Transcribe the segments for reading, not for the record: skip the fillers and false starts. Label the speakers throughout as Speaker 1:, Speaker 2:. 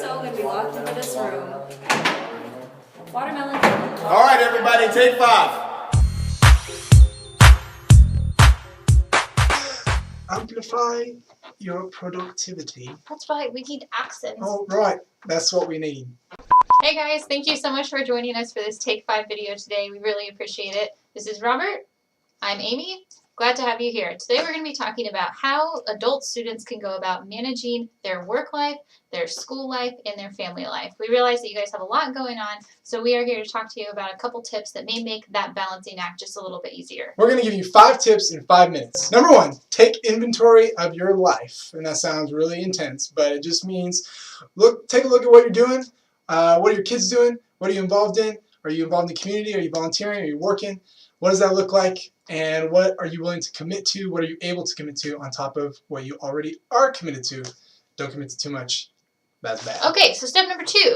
Speaker 1: so when we walked into this room. Watermelon.
Speaker 2: All right, everybody, take 5.
Speaker 3: Amplify your productivity.
Speaker 4: That's right, we need accents.
Speaker 3: Oh, right. That's what we need.
Speaker 4: Hey guys, thank you so much for joining us for this Take 5 video today. We really appreciate it. This is Robert. I'm Amy. Glad to have you here. Today we're going to be talking about how adult students can go about managing their work life, their school life, and their family life. We realize that you guys have a lot going on, so we are here to talk to you about a couple tips that may make that balancing act just a little bit easier.
Speaker 3: We're going to give you 5 tips in 5 minutes. Number 1, take inventory of your life. And that sounds really intense, but it just means take a look at what you're doing. What are your kids doing? What are you involved in? Are you involved in the community? Are you volunteering? Are you working? What does that look like? And what are you willing to commit to? What are you able to commit to on top of what you already are committed to? Don't commit to too much. That's bad.
Speaker 4: Okay, so step number 2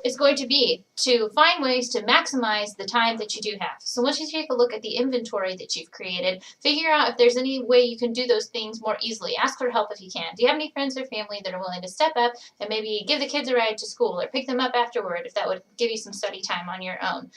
Speaker 4: is going to be to find ways to maximize the time that you do have. So once you take a look at the inventory that you've created, figure out if there's any way you can do those things more easily. Ask for help if you can. Do you have any friends or family that are willing to step up and maybe give the kids a ride to school or pick them up afterward if that would give you some study time on your own?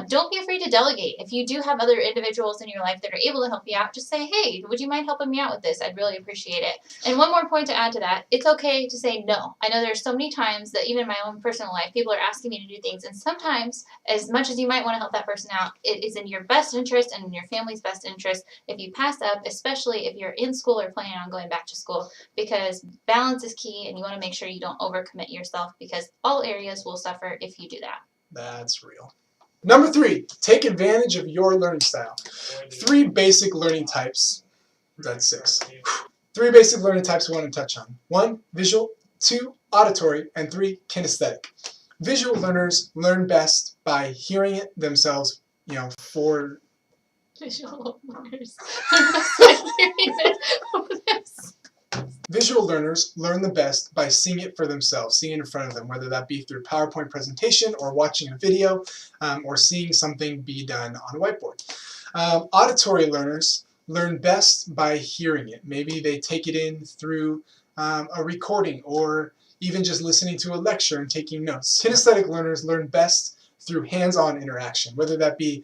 Speaker 4: Don't be afraid to delegate. If you do have other individuals in your life that are able to help you out, just say, hey, would you mind helping me out with this? I'd really appreciate it. And one more point to add to that, it's okay to say no. I know there's so many times that even in my own personal life, people are asking me to do things, and sometimes, as much as you might want to help that person out, it is in your best interest and in your family's best interest if you pass up, especially if you're in school or planning on going back to school, because balance is key and you want to make sure you don't overcommit yourself, because all areas will suffer if you do that.
Speaker 3: That's real. Number 3, take advantage of your learning style. 3 basic learning types. That's 6. 3 basic learning types we want to touch on. 1, visual. 2, auditory. And 3, kinesthetic. Visual learners learn best by hearing it themselves, for...
Speaker 4: Visual learners learn best by hearing it.
Speaker 3: Visual learners learn the best by seeing it for themselves, seeing it in front of them, whether that be through a PowerPoint presentation or watching a video or seeing something be done on a whiteboard. Auditory learners learn best by hearing it. Maybe they take it in through a recording or even just listening to a lecture and taking notes. Kinesthetic learners learn best through hands-on interaction, whether that be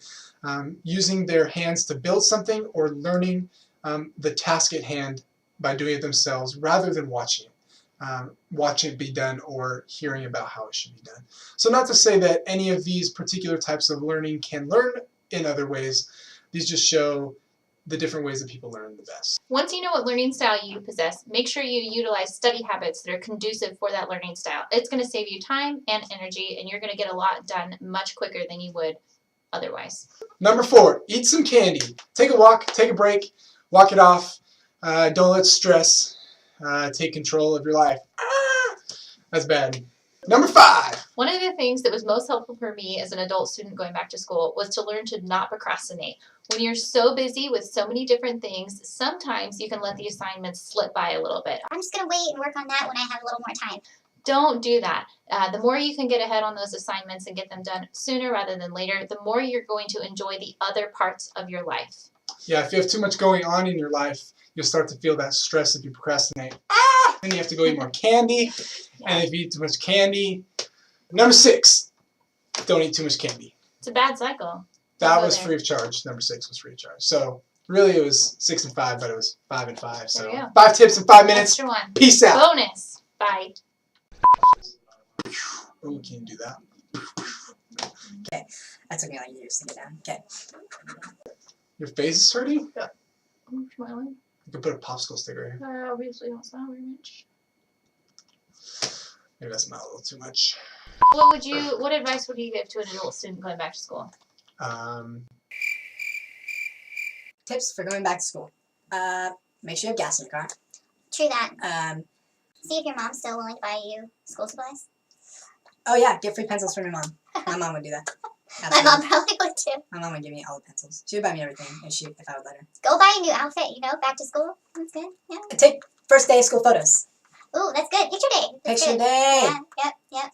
Speaker 3: using their hands to build something or learning the task at hand by doing it themselves rather than watching it be done or hearing about how it should be done. So not to say that any of these particular types of learning can learn in other ways. These just show the different ways that people learn the best.
Speaker 4: Once you know what learning style you possess, make sure you utilize study habits that are conducive for that learning style. It's going to save you time and energy, and you're going to get a lot done much quicker than you would otherwise.
Speaker 3: Number 4, eat some candy. Take a walk, take a break, walk it off. Don't let stress take control of your life. That's bad. Number 5.
Speaker 4: One of the things that was most helpful for me as an adult student going back to school was to learn to not procrastinate. When you're so busy with so many different things, sometimes you can let the assignments slip by a little bit.
Speaker 5: I'm just going to wait and work on that when I have a little more time.
Speaker 4: Don't do that. The more you can get ahead on those assignments and get them done sooner rather than later, the more you're going to enjoy the other parts of your life.
Speaker 3: Yeah, if you have too much going on in your life, you'll start to feel that stress if you procrastinate. Then you have to go eat more candy, and if you eat too much candy. Number 6, don't eat too much candy.
Speaker 4: It's a bad cycle.
Speaker 3: That was free of charge. Number 6 was free of charge. So really it was 6 and 5, but it was 5 and 5. So 5 tips in 5 minutes.
Speaker 4: Extra one.
Speaker 3: Peace out.
Speaker 4: Bonus. Bye.
Speaker 3: Oh, we can't do that.
Speaker 6: Okay, that took me like years to get down. Okay.
Speaker 3: Your face is hurting?
Speaker 4: I'm smiling.
Speaker 3: You could put a popsicle sticker here.
Speaker 4: I obviously don't smile very much.
Speaker 3: Maybe that smelled a little too much.
Speaker 4: What advice would you give to an adult student going back to school?
Speaker 6: Tips for going back to school. Make sure you have gas in your car.
Speaker 5: True that. See if your mom's still willing to buy you school supplies.
Speaker 6: Oh yeah, get free pencils from your mom. My mom would do that.
Speaker 5: My mom probably would too.
Speaker 6: My mom would give me all the pencils. She would buy me everything if I would let her.
Speaker 5: Go buy a new outfit, back to school. That's good. Yeah.
Speaker 6: Take first day of school photos.
Speaker 5: Ooh, that's good. Picture day. That's
Speaker 6: Picture
Speaker 5: good.
Speaker 6: day.
Speaker 5: Yeah, yep.